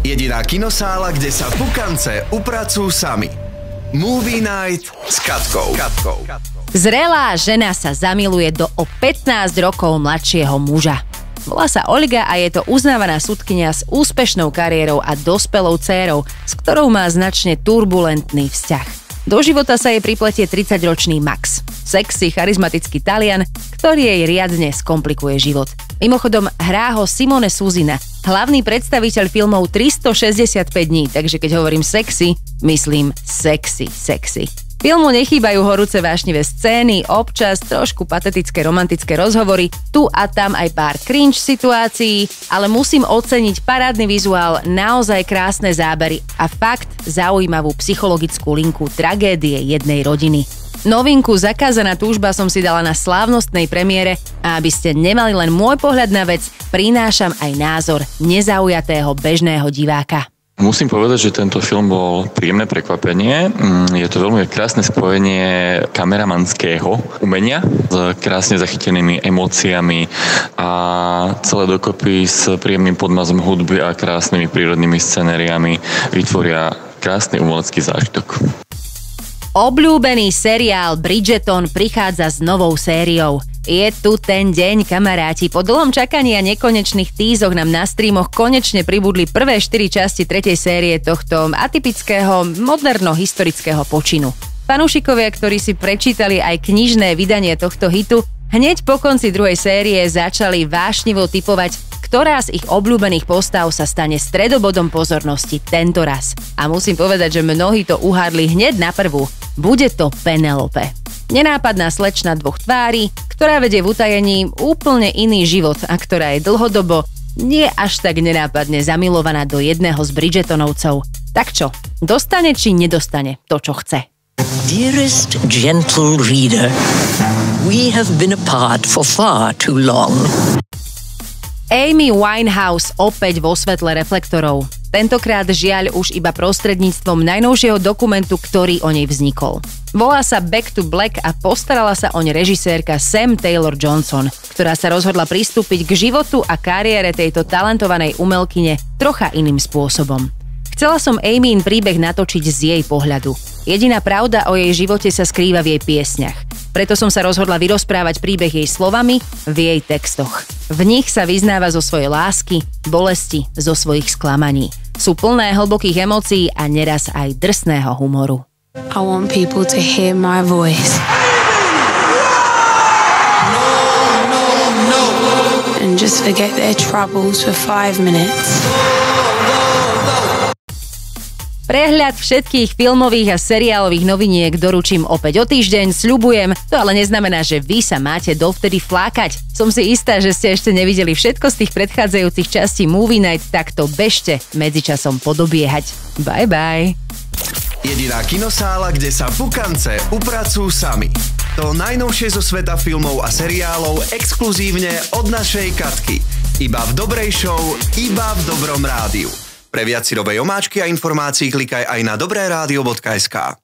Jediná kinosála, kde sa pukance upracujú sami. Movie Night s Katkou. Zrelá žena sa zamiluje do o 15 rokov mladšieho muža. Volá sa Olga a je to uznávaná sudkyňa s úspešnou kariérou a dospelou dcérou, s ktorou má značne turbulentný vzťah. Do života sa jej pripletie 30-ročný Max. Sexy, charizmatický Talian, ktorý jej riadne skomplikuje život. Mimochodom, hrá ho Simone Suzina, hlavný predstaviteľ filmov 365 dní, takže keď hovorím sexy, myslím sexy. Filmu nechýbajú horúce vášnivé scény, občas trošku patetické romantické rozhovory, tu a tam aj pár cringe situácií, ale musím oceniť parádny vizuál, naozaj krásne zábery a fakt zaujímavú psychologickú linku tragédie jednej rodiny. Novinku Zakázaná túžba som si dala na slávnostnej premiére a aby ste nemali len môj pohľad na vec, prinášam aj názor nezaujatého bežného diváka. Musím povedať, že tento film bol príjemné prekvapenie. Je to veľmi krásne spojenie kameramanského umenia s krásne zachytenými emóciami a celé dokopy s príjemným podmazom hudby a krásnymi prírodnými scenériami vytvoria krásny umelecký zážitok. Obľúbený seriál Bridgerton prichádza s novou sériou. Je tu ten deň, kamaráti. Po dlhom čakaní a nekonečných tízoch nám na streamoch konečne pribudli prvé 4 časti 3. série tohto atypického, moderno-historického počinu. Fanúšikovia, ktorí si prečítali aj knižné vydanie tohto hitu, hneď po konci 2. série začali vášnivo tipovať, ktorá z ich obľúbených postav sa stane stredobodom pozornosti tento raz. A musím povedať, že mnohí to uhádli hneď na prvú. Bude to Penelope. Nenápadná slečna dvoch tvári, ktorá vedie v utajení úplne iný život a ktorá je dlhodobo nie až tak nenápadne zamilovaná do jedného z Bridgertonovcov. Tak čo, dostane či nedostane to, čo chce? Dearest gentle reader, we have been apart for far too long. Amy Winehouse opäť vo svetle reflektorov. Tentokrát žiaľ už iba prostredníctvom najnovšieho dokumentu, ktorý o nej vznikol. Volá sa Back to Black a postarala sa oň režisérka Sam Taylor Johnson, ktorá sa rozhodla pristúpiť k životu a kariére tejto talentovanej umelkyne trocha iným spôsobom. Chcela som Amyn príbeh natočiť z jej pohľadu. Jediná pravda o jej živote sa skrýva v jej piesňach. Preto som sa rozhodla vyrozprávať príbeh jej slovami v jej textoch. V nich sa vyznáva zo svojej lásky, bolesti, zo svojich sklamaní. Sú plné hlbokých emócií a neraz aj drsného humoru. I want people to hear my voice. No. And just forget their troubles for 5 minutes. Prehľad všetkých filmových a seriálových noviniek doručím opäť o týždeň, sľubujem, to ale neznamená, že vy sa máte dovtedy flákať. Som si istá, že ste ešte nevideli všetko z tých predchádzajúcich častí Movie Night, tak to bežte medzičasom podobiehať. Bye bye. Jediná kinosála, kde sa pukance upracujú sami. To najnovšie zo sveta filmov a seriálov exkluzívne od našej Katky. Iba v dobrej show, iba v dobrom rádiu. Pre viac sirovej omáčky a informácií klikaj aj na dobreradio.sk.